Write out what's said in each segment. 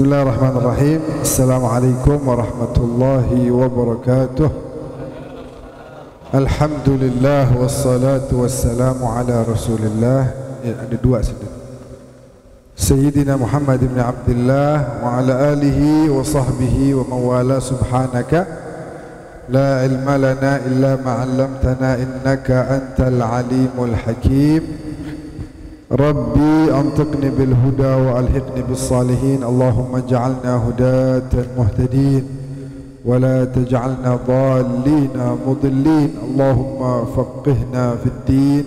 Bismillahirrahmanirrahim. Assalamualaikum warahmatullahi wabarakatuh. Alhamdulillah wassalatu wassalamu ala Rasulillah. Ada dua sini. Sayyidina Muhammad ibn Abdullah wa ala alihi wa sahbihi wa mawala. Subhanaka la ilma lana illa ma 'allamtana innaka antal alimul hakim. Rabbi antiqni bil huda wa alhiqni bis salihin. Allahumma ja'alna hudatan muhtadin wa la taj'alna dhallina mudillin. Allahumma faqihna fid din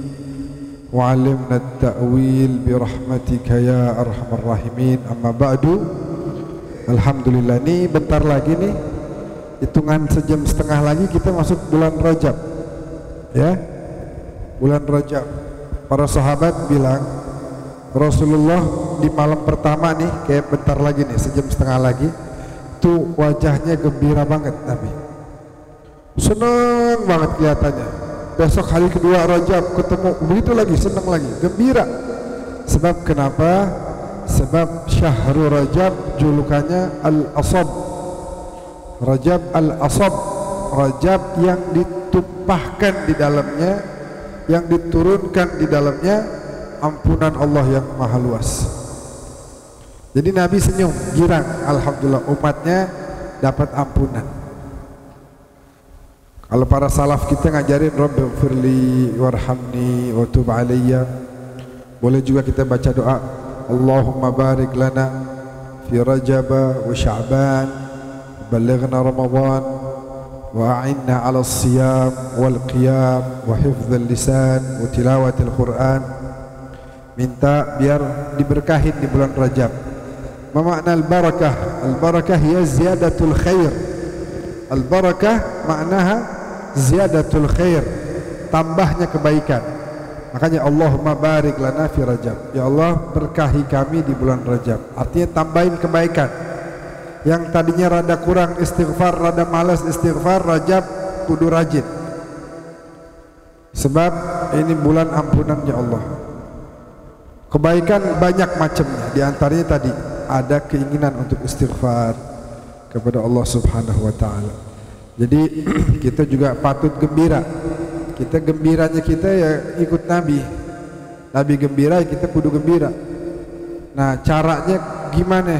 wa 'allimna at-ta'wil bi rahmatika ya arhamar rahimin. Amma ba'du. Alhamdulillah, ini bentar lagi nih, hitungan sejam setengah lagi kita masuk bulan Rajab. Ya, bulan Rajab. Para sahabat bilang Rasulullah di malam pertama nih, kayak bentar lagi nih, sejam setengah lagi, tuh wajahnya gembira banget Nabi. Seneng banget kelihatannya. Besok hari kedua Rajab ketemu begitu lagi, seneng lagi, gembira. Sebab kenapa? Sebab Syahrul Rajab julukannya Al-Asab. Rajab Al-Asab, Rajab yang ditumpahkan di dalamnya, yang diturunkan di dalamnya ampunan Allah yang maha luas. Jadi Nabi senyum, girang, alhamdulillah umatnya dapat ampunan. Kalau para salaf kita ngajarin Rabbighfirli warhamni wa tub alayya. Boleh juga kita baca doa Allahumma barik lana fi Rajab wa Sya'ban, balighna Ramadan wa a'inna 'ala as-siyam wal qiyam wa hifdzal lisan wa tilawatil Qur'an. Minta biar diberkahin di bulan Rajab. Ma makna al-barakah? Al-barakah hiya ziyadatul khair. Al-barakah maknaha ziyadatul khair, tambahnya kebaikan. Makanya Allahumma barik lana fi Rajab. Ya Allah, berkahi kami di bulan Rajab. Artinya tambahin kebaikan. Yang tadinya rada kurang istighfar, rada malas istighfar, Rajab kudu rajin. Sebab ini bulan ampunannya Allah. Kebaikan banyak macamnya. Di antaranya tadi ada keinginan untuk istighfar kepada Allah Subhanahu wa taala. Jadi kita juga patut gembira. Kita gembiranya kita ya ikut Nabi. Nabi gembira, kita kudu gembira. Nah, caranya gimana?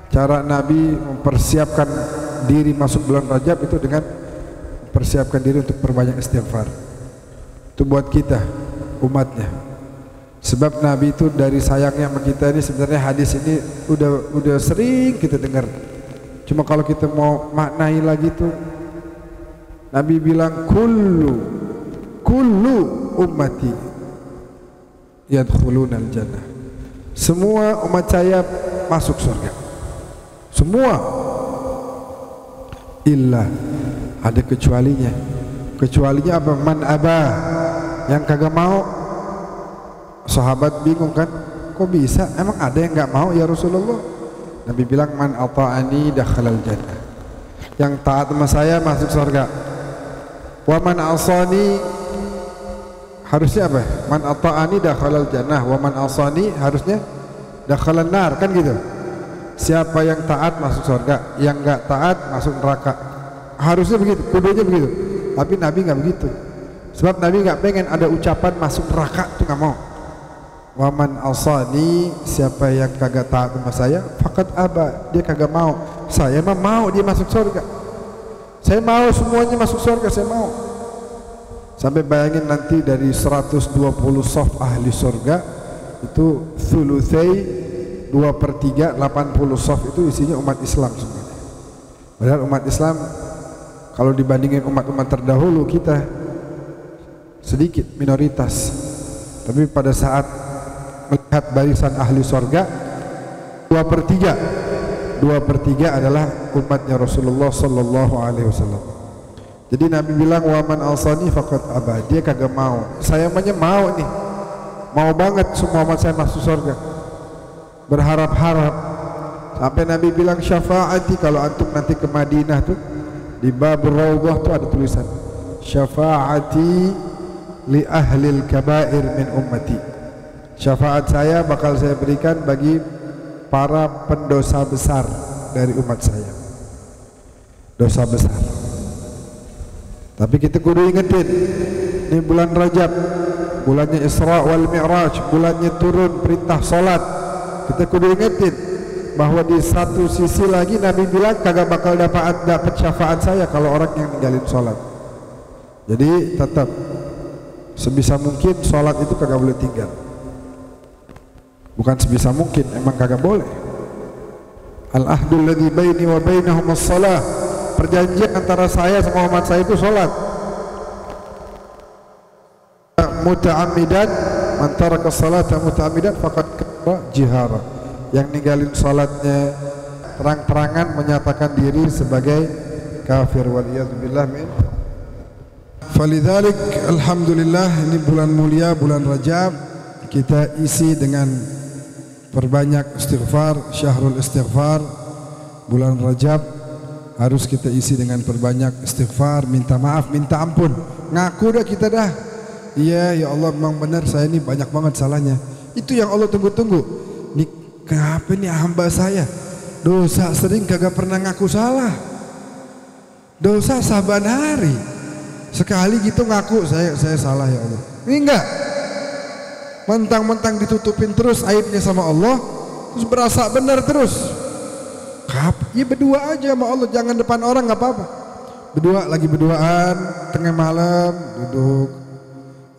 Cara Nabi mempersiapkan diri masuk bulan Rajab itu dengan mempersiapkan diri untuk perbanyak istighfar. Itu buat kita umatnya. Sebab Nabi itu dari sayangnya sama kita ini, sebenarnya hadis ini udah sering kita dengar. Cuma kalau kita mau maknai lagi tuh, Nabi bilang kullu ummati yadkhulunal jannah. Semua umat saya masuk surga. Semua. Illa, ada kecualinya. Kecualinya apa? Man abah, yang kagak mau. Sahabat bingung kan, kok bisa? Emang ada yang nggak mau ya Rasulullah? Nabi bilang man ata'ani dakhalal jannah. Yang taat sama saya masuk surga. Wa man asani, harusnya apa? Man ata'ani dakhalal jannah, wa man asani harusnya dakhalan nar, kan gitu. Siapa yang taat masuk surga, yang nggak taat masuk neraka. Harusnya begitu, kudunya begitu. Tapi Nabi nggak begitu. Sebab Nabi nggak pengen ada ucapan masuk neraka, itu nggak mau. Waman asani, siapa yang kagak taat sama saya, faqad aba, dia kagak mau. Saya mah mau dia masuk surga. Saya mau semuanya masuk surga, saya mau. Sampai bayangin nanti dari 120 shaf ahli surga itu thulutsai 2/3, 80 shaf itu isinya umat Islam semuanya. Padahal umat Islam kalau dibandingin umat-umat terdahulu kita sedikit, minoritas. Tapi pada saat melihat barisan ahli surga 2/3 adalah umatnya Rasulullah sallallahu alaihi wasallam. Jadi Nabi bilang wa man asani faqad aba, dia kagak mau. Saya mau nih, mau banget semua umat saya masuk surga, berharap-harap. Sampai Nabi bilang syafaati, kalau antum nanti ke Madinah tuh di bab Raudhah tuh ada tulisan syafaati li ahlil kabair min ummati. Syafaat saya bakal saya berikan bagi para pendosa besar dari umat saya. Dosa besar. Tapi kita kudu ingetin, ini bulan Rajab, bulannya Isra wal Mi'raj, bulannya turun perintah salat. Kita kudu ingetin bahwa di satu sisi lagi Nabi bilang kagak bakal dapat syafaat saya kalau orang yang ninggalin salat. Jadi tetap sebisa mungkin salat itu kagak boleh tinggal. Bukan sebisa mungkin, emang kagak boleh. Al-ahdul ladzi baini wa bainahum as-shalah. Perjanjian antara saya sama umat saya itu salat. Muta'ammidan, man taraka salata muta'ammidan faqad kafara jihara. Yang ninggalin salatnya terang-terangan menyatakan diri sebagai kafir, waliyadzubillah min. Falidzalik alhamdulillah, ini bulan mulia, bulan Rajab, kita isi dengan perbanyak istighfar, syahrul istighfar. Bulan Rajab harus kita isi dengan perbanyak istighfar, minta maaf, minta ampun, ngaku dah kita dah. Iya ya Allah, memang benar saya ini banyak banget salahnya. Itu yang Allah tunggu-tunggu. Nih kenapa nih hamba saya dosa sering kagak pernah ngaku salah. Dosa saban hari. Sekali gitu ngaku saya salah ya Allah. Ini enggak. Mentang-mentang ditutupin terus aibnya sama Allah, terus berasa benar terus. Ya berdua aja sama Allah, jangan depan orang, nggak apa-apa. Lagi berduaan tengah malam, duduk,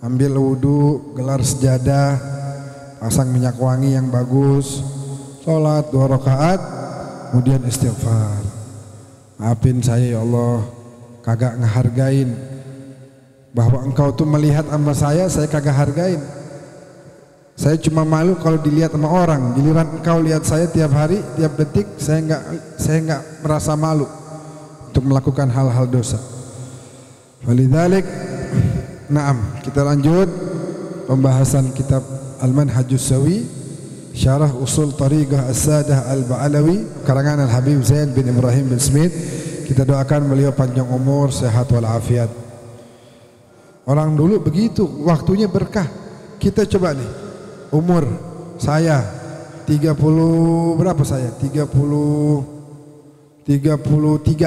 ambil wudu, gelar sejadah, pasang minyak wangi yang bagus, sholat 2 rakaat, kemudian istighfar. Maafin saya ya Allah, kagak ngehargain bahwa engkau tuh melihat sama saya kagak hargain. Saya cuma malu kalau dilihat sama orang. Giliran engkau lihat saya tiap hari, tiap detik, saya enggak merasa malu untuk melakukan hal-hal dosa. Walidzalik, na'am, kita lanjut pembahasan kitab Al-Manhajus Sawi, Syarah Usul Tariqah As-Sadah Al-Ba'alawi, karangan Al-Habib Zain bin Ibrahim bin Smith. Kita doakan beliau panjang umur, sehat walafiat. Orang dulu begitu, waktunya berkah. Kita coba nih, umur saya 33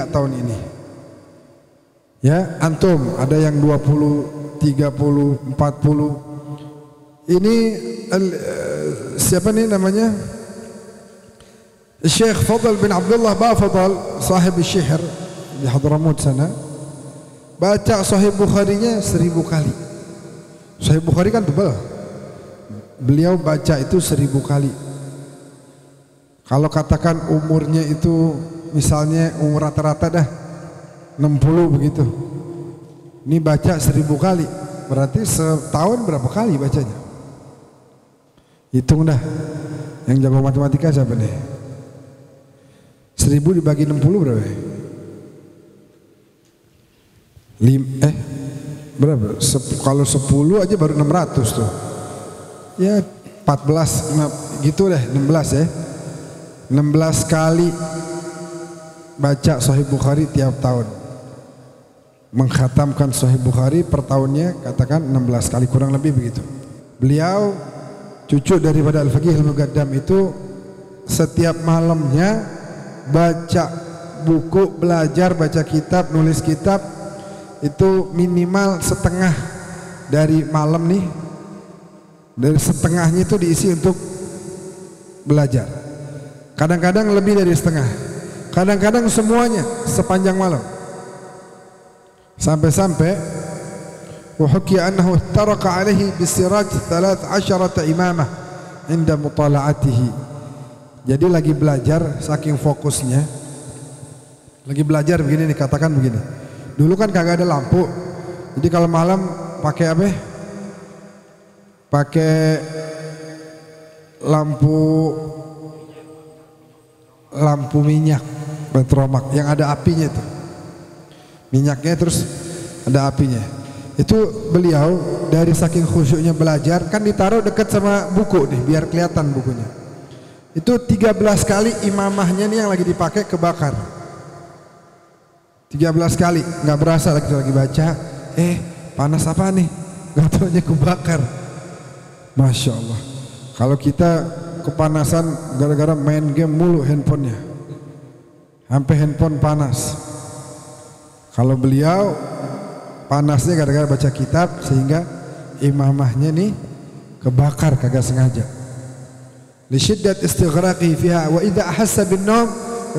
tahun ini. Ya, antum ada yang 20, 30, 40. Ini siapa nih namanya? Syekh Fadl bin Abdullah Bafadal, sahib syihr di Hadramut sana. Baca Sahih Bukhari-nya 1000 kali. Sahih Bukhari kan tebal. Beliau baca itu 1000 kali. Kalau katakan umurnya itu misalnya umur rata-rata dah 60 begitu. Ini baca 1000 kali. Berarti setahun berapa kali bacanya? Hitung dah. Yang jago matematika siapa nih? 1000 dibagi 60 berapa? Berapa? Kalau 10 aja baru 600 tuh. Ya 14 gitu deh, 16 ya. 16 kali baca Sahih Bukhari tiap tahun. Mengkhatamkan Sahih Bukhari per tahunnya katakan 16 kali, kurang lebih begitu. Beliau cucu daripada Al-Faqih Al-Muqaddam itu setiap malamnya baca buku, belajar, baca kitab, nulis kitab itu minimal setengah dari malam nih. Dari setengahnya itu diisi untuk belajar. Kadang-kadang lebih dari setengah. Kadang-kadang semuanya sepanjang malam. Sampai-sampai wa hukiya annahu taraka alaihi bisiraj 13 imamah inda mutala'atihi. Jadi lagi belajar saking fokusnya. Lagi belajar begini nih, katakan begini. Dulu kan kagak ada lampu. Jadi kalau malam pakai apa? Pakai lampu minyak petromak yang ada apinya itu, minyaknya terus ada apinya. Itu beliau dari saking khusyuknya belajar, kan ditaruh dekat sama buku nih biar kelihatan bukunya. Itu 13 kali imamahnya nih yang lagi dipakai kebakar. 13 kali nggak berasa lagi baca, panas apa nih, nggak taunya kebakar. Masya Allah. Kalau kita kepanasan gara-gara main game mulu handphonenya, sampai handphone panas. Kalau beliau panasnya gara-gara baca kitab sehingga imamahnya nih kebakar kagak sengaja. Li syiddat istighraqi fiha wa idza ahassa bin naum,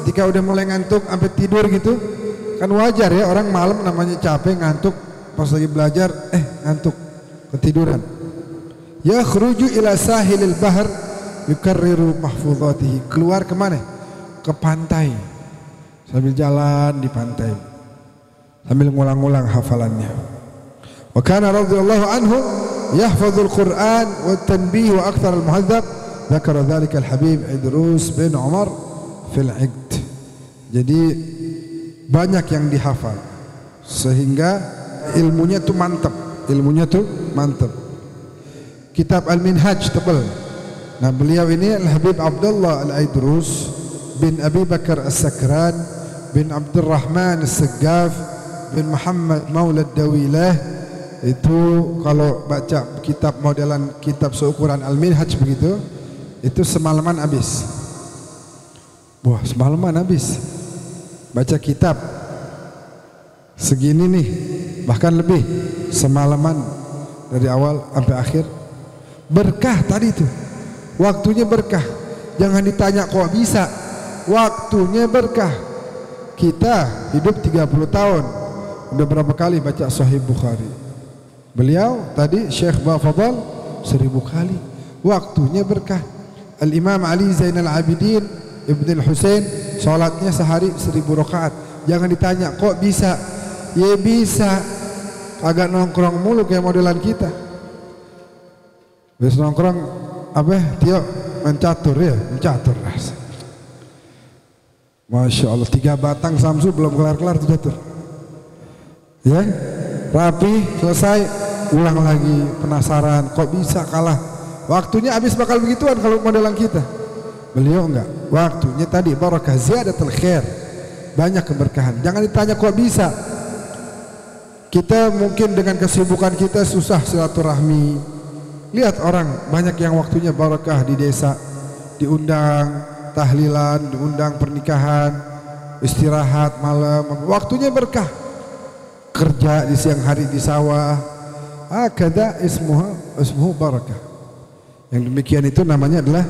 ketika udah mulai ngantuk sampai tidur gitu. Kan wajar ya, orang malam namanya capek ngantuk, pas lagi belajar ngantuk ketiduran. Yakhruju ila sahilil bahr yukarriru mahfuzatihi, keluar kemana? Ke pantai, sambil jalan di pantai sambil ngulang-ngulang hafalannya. Wa kana radhiyallahu anhu yahfazul Quran wa tanbih wa akthar al-muhadzab, dzakara dzalika al-habib Idrus bin Umar fil 'Iqd. Jadi banyak yang dihafal sehingga ilmunya tuh mantap, Kitab Al-Minhaj tebal. Nah, beliau ini Al-Habib Abdullah Al-Idrus bin Abi Bakar As-Sakran bin Abdurrahman As-Saggaf bin Muhammad Maulad Dawilah. Itu kalau baca kitab modelan kitab seukuran Al-Minhaj begitu, itu semalaman habis. Wah, semalaman habis baca kitab segini nih, bahkan lebih, semalaman dari awal sampai akhir. Berkah tadi tuh, waktunya berkah. Jangan ditanya kok bisa, waktunya berkah. Kita hidup 30 tahun, udah berapa kali baca Sahih Bukhari? Beliau tadi Syekh Bafadal 1000 kali. Waktunya berkah. Al-Imam Ali Zainal Abidin Ibn Al-Husain sholatnya sehari 1000 rakaat. Jangan ditanya kok bisa, ya bisa, kagak nongkrong mulu kayak modelan kita. Bis nongkrong apa? Tio mencatur ya, mencatur. Masya Allah, 3 batang samsu belum kelar-kelar tuh catur. Ya, rapi, selesai, ulang lagi, penasaran, kok bisa kalah. Waktunya habis bakal begituan kalau modelan kita. Beliau enggak, waktunya tadi barakah, ziyadatul khair, banyak keberkahan. Jangan ditanya kok bisa. Kita mungkin dengan kesibukan kita susah silaturahmi. Lihat orang banyak yang waktunya barakah di desa, diundang tahlilan, diundang pernikahan, istirahat malam, waktunya berkah. Kerja di siang hari di sawah, akada ismuhu barakah. Yang demikian itu namanya adalah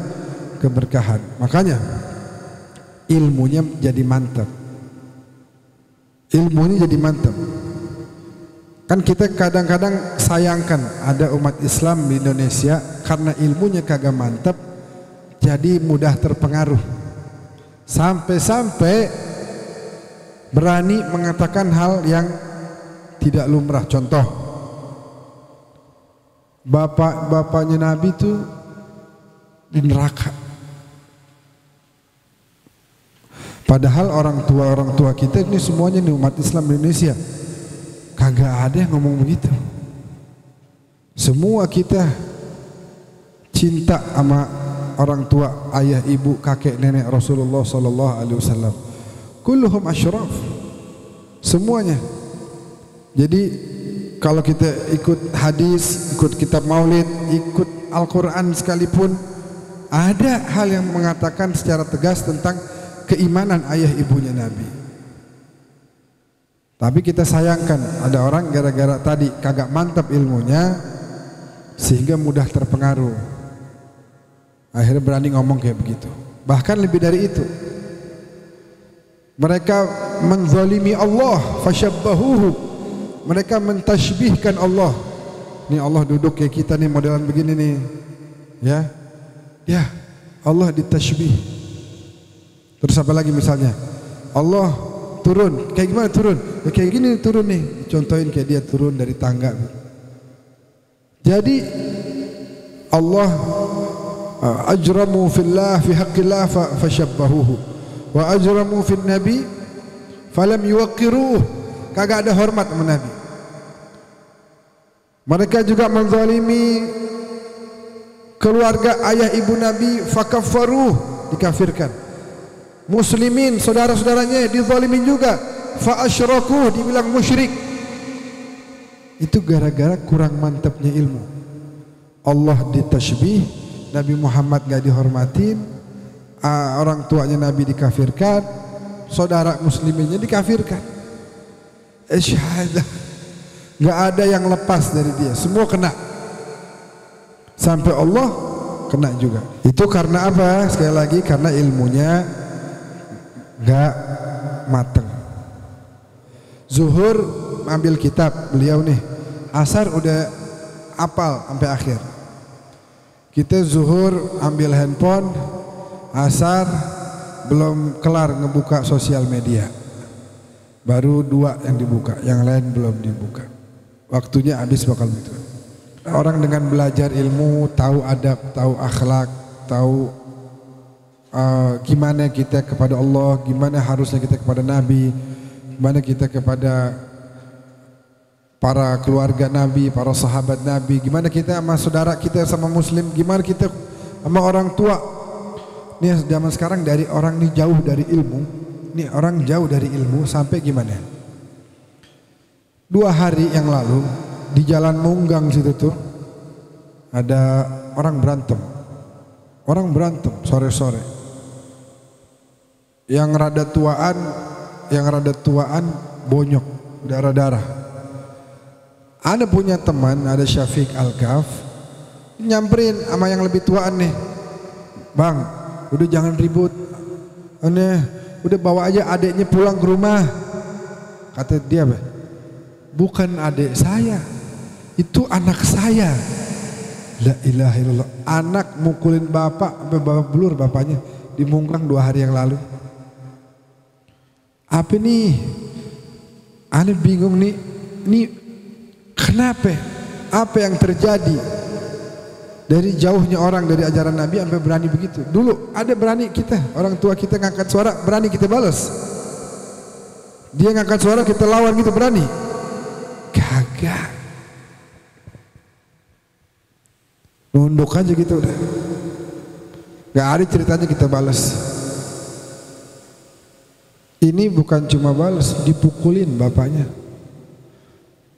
keberkahan. Makanya ilmunya jadi mantap. Ilmunya jadi mantap. Kan kita kadang-kadang sayangkan ada umat Islam di Indonesia karena ilmunya kagak mantap, jadi mudah terpengaruh. Sampai-sampai berani mengatakan hal yang tidak lumrah. Contoh, bapaknya Nabi itu di neraka. Padahal orang tua kita ini semuanya nih umat Islam di Indonesia kagak ada yang ngomong begitu. Semua kita cinta sama orang tua, ayah, ibu, kakek, nenek Rasulullah sallallahu alaihi wasallam. Kulluhum asyraf. Semuanya. Jadi kalau kita ikut hadis, ikut kitab maulid, ikut Al-Qur'an sekalipun, ada hal yang mengatakan secara tegas tentang keimanan ayah ibunya Nabi. Tapi kita sayangkan ada orang gara-gara tadi kagak mantap ilmunya sehingga mudah terpengaruh. Akhirnya berani ngomong kayak begitu. Bahkan lebih dari itu, mereka menzalimi Allah, fasyabbahuhu. Mereka mentashbihkan Allah. Nih Allah duduk kayak kita nih modelan begini nih. Ya, Allah ditashbih. Terus apa lagi misalnya? Allah turun, kayak gimana turun? Ya kayak gini turun nih. Contohin kayak dia turun dari tangga. Jadi Allah ajramu fillah fi haqqillah fashabbahuhu wa ajramu fin nabi falam yuwaqqiruh. Kagak ada hormat sama Nabi. Mereka juga menzalimi keluarga ayah ibu Nabi, fakaffaruh, dikafirkan. Muslimin, saudara-saudaranya dizalimin juga, fa asyraku, dibilang musyrik. Itu gara-gara kurang mantapnya ilmu. Allah ditashbih, Nabi Muhammad gak dihormatin, orang tuanya Nabi dikafirkan, saudara musliminnya dikafirkan. Syahadah, gak ada yang lepas dari dia, semua kena. Sampai Allah kena juga. Itu karena apa? Sekali lagi karena ilmunya gak mateng. Zuhur ambil kitab beliau nih, asar udah apal sampai akhir. Kita zuhur ambil handphone, asar belum kelar ngebuka sosial media, baru 2 yang dibuka, yang lain belum dibuka. Waktunya habis bakal gitu. Orang dengan belajar ilmu, tahu adab, tahu akhlak, tahu gimana kita kepada Allah, gimana harusnya kita kepada Nabi, gimana kita kepada para keluarga Nabi, para sahabat Nabi, gimana kita sama saudara kita sama muslim, gimana kita sama orang tua. Nih zaman sekarang dari orang nih jauh dari ilmu, nih orang jauh dari ilmu sampai gimana? 2 hari yang lalu di Jalan Munggang situ tuh ada orang berantem sore-sore. Yang rada tuaan bonyok, darah-darah. Ada punya teman, ada Syafiq Al-Kaf, nyamperin sama yang lebih tuaan nih. Bang, udah jangan ribut. Udah bawa aja adiknya pulang ke rumah. Kata dia, bukan adik saya, itu anak saya. La ilaha illallah. Anak mukulin bapak sampai babak belur bapaknya di Munggang 2 hari yang lalu. Apa nih? Aneh bingung nih. Kenapa? Apa yang terjadi? Dari jauhnya orang dari ajaran Nabi sampai berani begitu. Dulu ada berani kita, orang tua kita ngangkat suara, berani kita balas. Dia ngangkat suara kita lawan gitu, berani? Kagak. Nunduk aja gitu udah. Gak ada ceritanya kita balas. Ini bukan cuma balas, dipukulin bapaknya.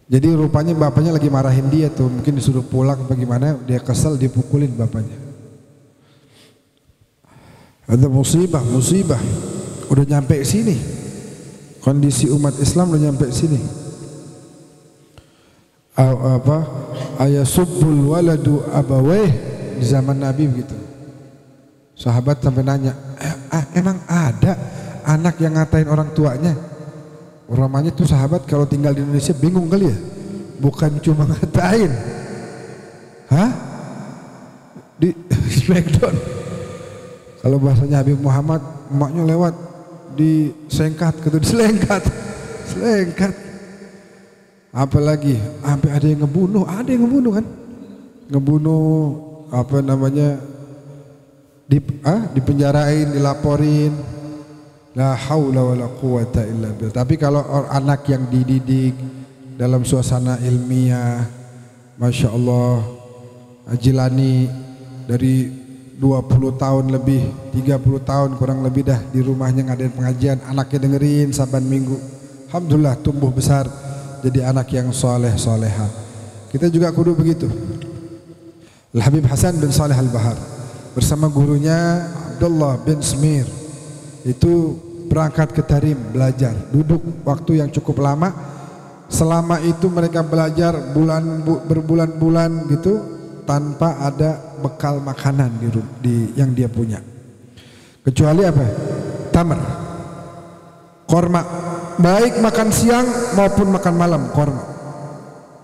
Jadi rupanya bapaknya lagi marahin dia tuh, mungkin disuruh pulang bagaimana, dia kesel dipukulin bapaknya. Ada musibah, udah nyampe sini. Kondisi umat Islam udah nyampe sini. Ayasubbul waladu abaweh di zaman Nabi begitu. Sahabat sampai nanya, emang ada anak yang ngatain orang tuanya? Ramanya tuh sahabat kalau tinggal di Indonesia bingung kali ya, bukan cuma ngatain, di smackdown. Kalau bahasanya Habib Muhammad, emaknya lewat disengkat, selengkat. Apalagi sampai ada yang ngebunuh kan? Ngebunuh dipenjarain, dilaporin. La haula wala quwata illa billah. Tapi kalau anak yang dididik dalam suasana ilmiah, Masya Allah, Jilani dari 20 tahun lebih, 30 tahun kurang lebih dah di rumahnya ngadain pengajian, anaknya dengerin saban minggu. Alhamdulillah tumbuh besar jadi anak yang soleh-soleha. Kita juga kudu begitu. Al-Habib Hasan bin Saleh Al-Bahar bersama gurunya Abdullah bin Smir itu berangkat ke Tarim belajar, duduk waktu yang cukup lama. Selama itu mereka belajar berbulan-bulan gitu tanpa ada bekal makanan yang dia punya, kecuali apa? Tamar, korma, baik makan siang maupun makan malam korma.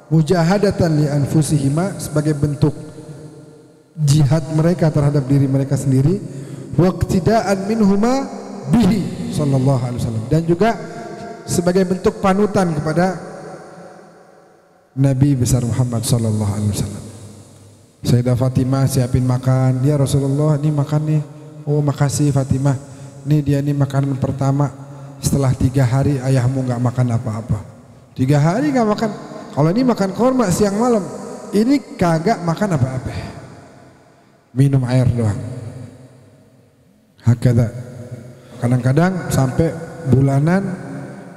Mujahadatan li anfusihima, sebagai bentuk jihad mereka terhadap diri mereka sendiri. Waqtidaan minhuma bihi sallallahu alaihi wasallam, dan juga sebagai bentuk panutan kepada Nabi besar Muhammad sallallahu alaihi wasallam. Sayyidah Fatimah siapin makan, ya Rasulullah ini makan nih. Oh makasih Fatimah, dia nih makanan pertama setelah 3 hari ayahmu nggak makan apa-apa. 3 hari nggak makan. Kalau ini makan korma siang malam, ini kagak makan apa-apa, minum air doang. Hakada. Kadang-kadang sampai bulanan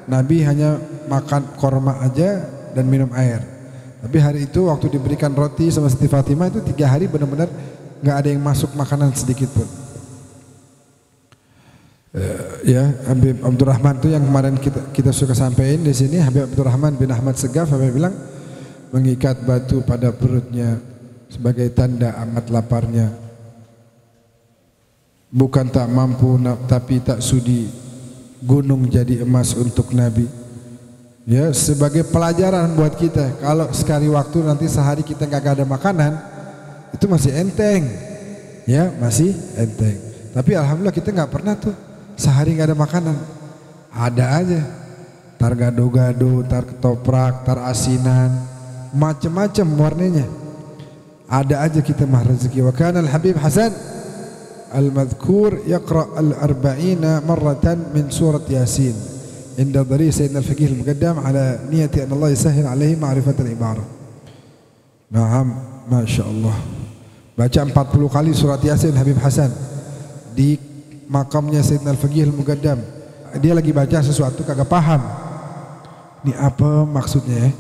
Nabi hanya makan korma aja dan minum air. Tapi hari itu waktu diberikan roti sama Siti Fatimah itu 3 hari benar-benar nggak ada yang masuk makanan sedikit pun. Ya, Habib Abdurrahman itu yang kemarin kita suka sampaikan di sini. Habib Abdurrahman bin Ahmad Segaf bilang mengikat batu pada perutnya sebagai tanda amat laparnya. Bukan tak mampu tapi tak sudi gunung jadi emas untuk Nabi. Ya, sebagai pelajaran buat kita. Kalau sekali waktu nanti sehari kita nggak ada makanan, itu masih enteng. Ya, masih enteng. Tapi alhamdulillah kita nggak pernah tuh sehari nggak ada makanan. Ada aja. Tar gado-gado, tar ketoprak, tar asinan, macam-macam warnanya. Ada aja kita mah rezeki. Wa kana al-Habib Hasan al-madhkur yaqra al-arba'ina marratan min surat Yasin inda dhari Sayyidina al-Faqih al-Muqaddam ala niyati an Allah yasahhil alaihi ma'rifat al-ibarah. Naam, Masya Allah. Baca 40 kali surat Yasin Habib Hasan di makamnya Sayyidina al-Faqih al-Muqaddam. Dia lagi baca sesuatu kagak paham. Ini apa maksudnya ya?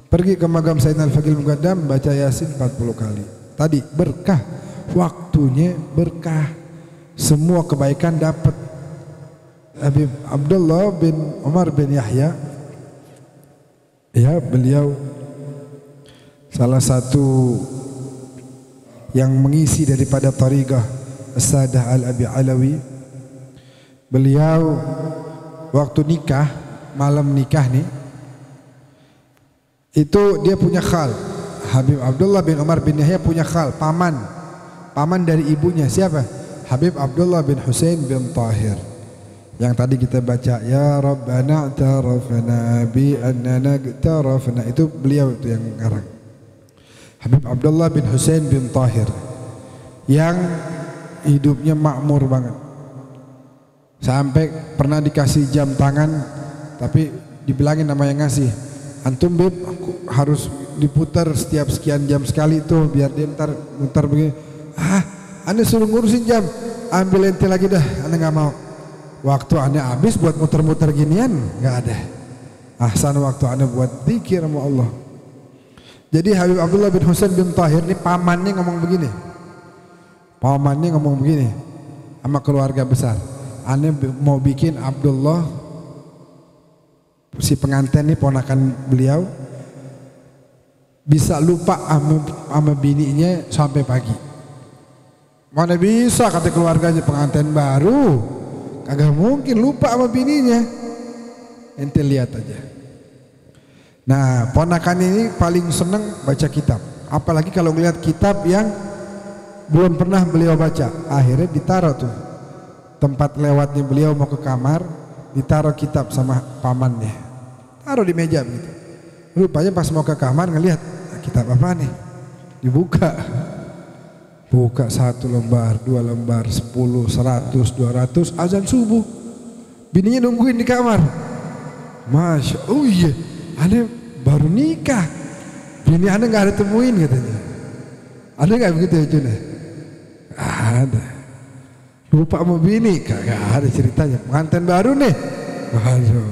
Pergi ke makam Sayyidina al-Faqih al-Muqaddam, baca Yasin 40 kali. Tadi berkah, waktunya berkah, semua kebaikan dapat. Habib Abdullah bin Umar bin Yahya, ya, beliau salah satu yang mengisi daripada tariqah As-Sadah Al-Abi Alawi. Beliau waktu nikah, malam nikah nih, itu dia punya khal. Habib Abdullah bin Umar bin Yahya punya khal, paman dari ibunya. Siapa? Habib Abdullah bin Husain bin Tahir, yang tadi kita baca ya Rabbana ta'rafna bi annana ta'rafna, itu beliau itu yang ngarang. Habib Abdullah bin Husain bin Tahir yang hidupnya makmur banget, sampai pernah dikasih jam tangan tapi dibilangin nama yang ngasih, antum Bib aku harus diputar setiap sekian jam sekali tuh biar dia ntar mutar begini. Anda suruh ngurusin jam, ambil ente lagi dah, anda nggak mau. Waktu anda habis buat muter-muter ginian nggak ada. Ahsan waktu anda buat zikir sama Allah. Jadi Habib Abdullah bin Husain bin Tahir ini pamannya ngomong begini, sama keluarga besar. Anda mau bikin Abdullah, si pengantin ini ponakan beliau, bisa lupa sama bininya sampai pagi. Mana bisa, kata keluarganya, pengantin baru kagak mungkin lupa sama bininya. Ente lihat aja. Nah, ponakan ini paling seneng baca kitab, apalagi kalau melihat kitab yang belum pernah beliau baca. Akhirnya ditaruh tuh tempat lewatnya beliau mau ke kamar, ditaruh kitab sama pamannya, taruh di meja begitu. Rupanya pas mau ke kamar ngelihat kitab apa nih, dibuka, buka 1 lembar, 2 lembar, 10, 100, 200, azan subuh. Bininya nungguin di kamar. Masya, oh iya, anda baru nikah, bini anda nggak ada temuin katanya. Ada nggak begitu ya Juna? Ada. Lupa sama bini, kagak ada ceritanya. Pengantin baru nih, waduh,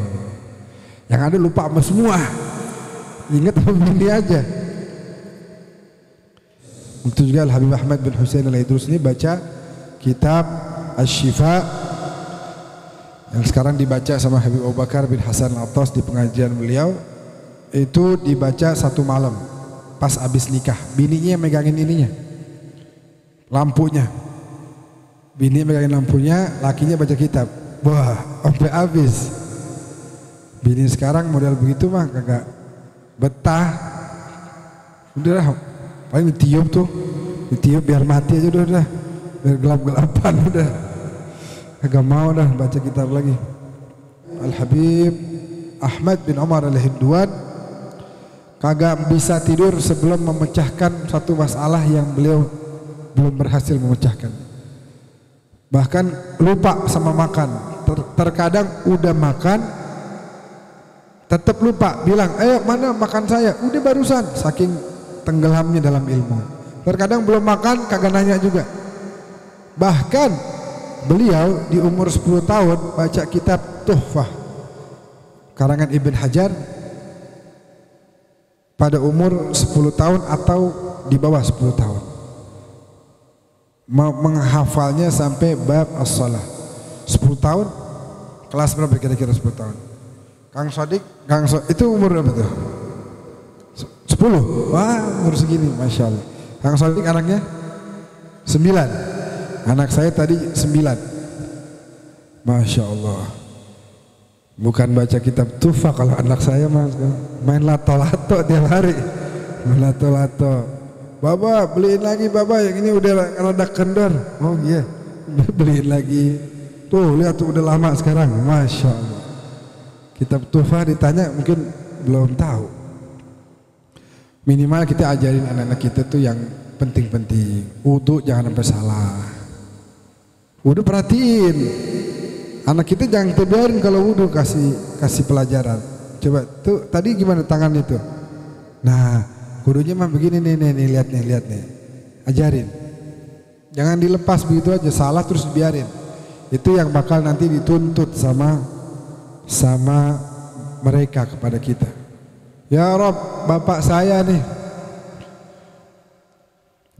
yang ada lupa sama semua, ingat sama bini aja. Untuk juga Habib Ahmad bin Husain al-Idrus ini baca kitab Asy-Syifa yang sekarang dibaca sama Habib Abu Bakar bin Hasan al-Attas di pengajian beliau. Itu dibaca 1 malam pas abis nikah. Bininya megangin ininya, lampunya. Bini megangin lampunya, lakinya baca kitab. Wah, sampai habis. Bini sekarang model begitu mah kagak betah. Udah, paling ditiup tuh, ditiup biar mati aja udah, biar gelap-gelapan udah. Kagak mau dah baca kitab lagi. Al-Habib Ahmad bin Umar al-Hindwan kagak bisa tidur sebelum memecahkan satu masalah yang beliau belum berhasil memecahkan. Bahkan lupa sama makan. Terkadang udah makan tetap lupa, bilang ayo mana makan saya, udah barusan, saking tenggelamnya dalam ilmu. Terkadang belum makan kagak nanya juga. Bahkan beliau di umur 10 tahun baca kitab Tuhfah karangan Ibn Hajar pada umur 10 tahun atau di bawah 10 tahun. menghafalnya sampai bab as-shalah. 10 tahun. Kelas berapa kira-kira 10 tahun? Kang Sodik, itu umur berapa tuh? 10. Wah, umur segini, Masya Allah. Kang Sodik anaknya 9. Anak saya tadi 9. Masya Allah. Bukan baca kitab tufa kalau anak saya mas, main lato-lato tiap hari. Main lato-lato. Baba beliin lagi baba, yang ini udah rada kendor. Oh iya, beliin lagi. Tuh lihat tuh udah lama sekarang. Masya Allah. Kitab tufa ditanya mungkin belum tahu. Minimal kita ajarin anak-anak kita tuh yang penting-penting. Wudu jangan sampai salah. Wudu perhatiin. Anak kita jangan terbiarin kalau wudu, kasih pelajaran. Coba tuh tadi gimana tangan itu? Nah, wudunya mah begini nih, lihat nih. Ajarin. Jangan dilepas begitu aja, salah terus biarin. Itu yang bakal nanti dituntut sama mereka kepada kita. Ya Rob, bapak saya nih,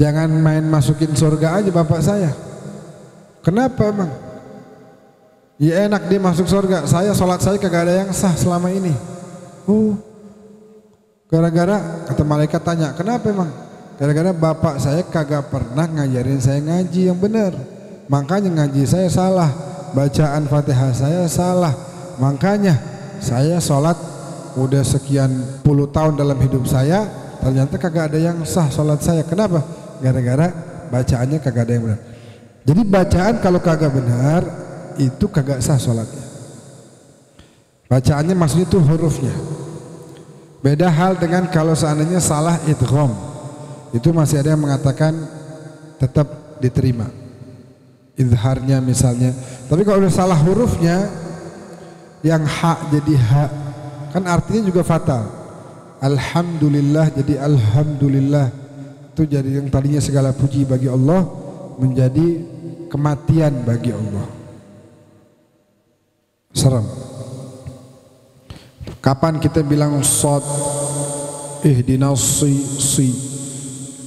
jangan main masukin surga aja bapak saya. Kenapa emang? Ya enak dia masuk surga, sholat saya kagak ada yang sah selama ini. Gara-gara kata malaikat tanya, kenapa emang? Gara-gara bapak saya kagak pernah ngajarin saya ngaji yang benar. Makanya ngaji saya salah, bacaan Fatihah saya salah. Makanya saya sholat udah sekian puluh tahun dalam hidup saya, ternyata kagak ada yang sah sholat saya. Kenapa? Gara-gara bacaannya kagak ada yang benar. Jadi bacaan kalau kagak benar itu kagak sah sholatnya. Bacaannya maksudnya itu hurufnya. Beda hal dengan kalau seandainya salah idgham, itu masih ada yang mengatakan tetap diterima izharnya misalnya. Tapi kalau udah salah hurufnya, yang ha jadi ha, kan artinya juga fatal. Alhamdulillah jadi alhamdulillah, itu jadi yang tadinya segala puji bagi Allah menjadi kematian bagi Allah. Serem. Kapan kita bilang shod, ihdinas si,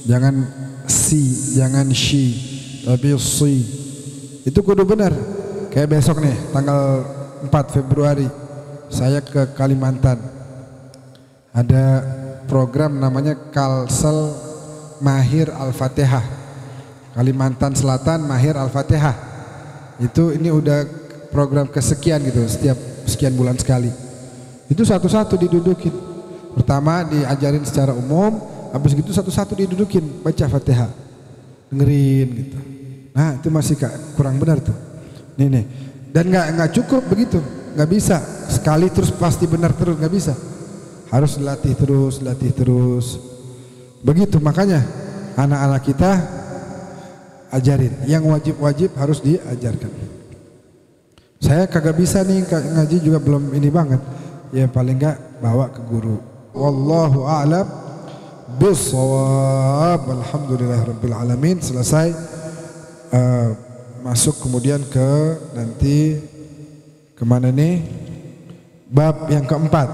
jangan si, jangan shi, tapi si. Itu kudu benar. Kayak besok nih tanggal 4 Februari saya ke Kalimantan. Ada program namanya Kalsel Mahir Al-Fatihah. Kalimantan Selatan Mahir Al-Fatihah. Ini udah program kesekian gitu, setiap sekian bulan sekali. Itu satu-satu didudukin. Pertama diajarin secara umum, habis gitu satu-satu didudukin baca Fatihah. Dengerin gitu. Nah, itu masih kurang benar tuh. Nih. Dan nggak cukup begitu. Nggak bisa sekali terus pasti benar terus, nggak bisa. Harus dilatih terus. Begitu makanya anak-anak kita ajarin. Yang wajib-wajib harus diajarkan. Saya kagak bisa nih ngaji juga belum ini banget. Ya paling nggak bawa ke guru. Wallahu a'lam bissawab. Alhamdulillahirabbil alamin. Selesai. Masuk kemudian ke nanti kemana nih? Bab yang keempat,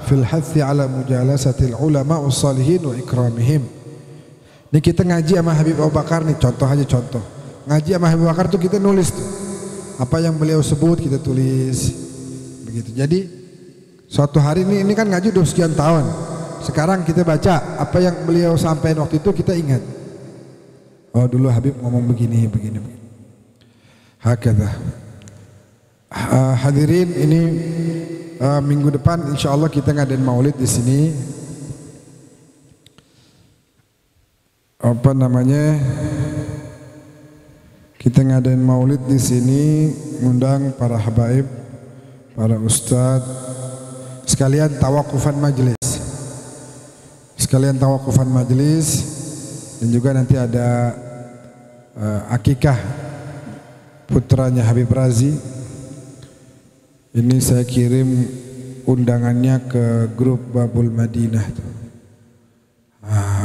fil hathi ala mujalasatil ulama wassalihin wa ikramihim. Ini kita ngaji sama Habib Abu Bakar nih, contoh. Ngaji sama Habib Abu Bakar tuh kita nulis tuh. Apa yang beliau sebut kita tulis. Begitu. Jadi suatu hari ini kan ngaji udah sekian tahun. Sekarang kita baca apa yang beliau sampaikan waktu itu, kita ingat. Oh dulu Habib ngomong begini. Hakadha. Hadirin, ini minggu depan insya Allah kita ngadain maulid di sini. Kita ngadain maulid di sini, ngundang para habaib, para ustadz, sekalian tawakufan majelis, dan juga nanti ada akikah putranya Habib Razi. Ini saya kirim undangannya ke grup Babul Madinah.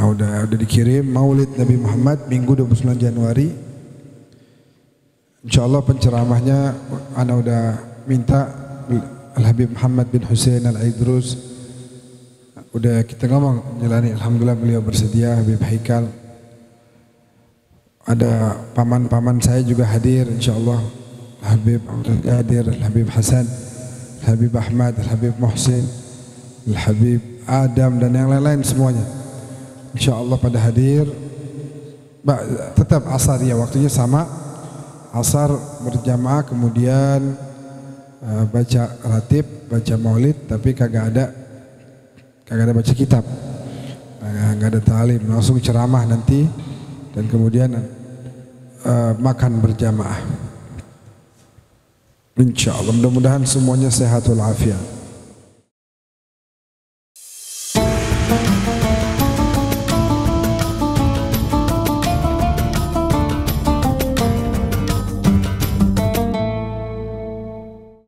Udah dikirim Maulid Nabi Muhammad Minggu 29 Januari. Insyaallah penceramahnya ana udah minta Al-Habib Muhammad bin Hussein Al-Aidrus. Udah kita ngomong jalani, alhamdulillah beliau bersedia. Habib Haikal, ada paman-paman saya juga hadir insyaallah. Habib Abdul Qadir, Habib Hasan, Habib Ahmad, Habib Muhsin, Habib Adam dan yang lain-lain semuanya. Insyaallah pada hadir. Tetap asar ya, waktunya sama. Asar berjamaah, kemudian baca ratib, baca maulid, tapi kagak ada baca kitab, kagak ada ta'lim, langsung ceramah nanti dan kemudian makan berjamaah. Insyaallah mudah-mudahan semuanya sehat walafiat.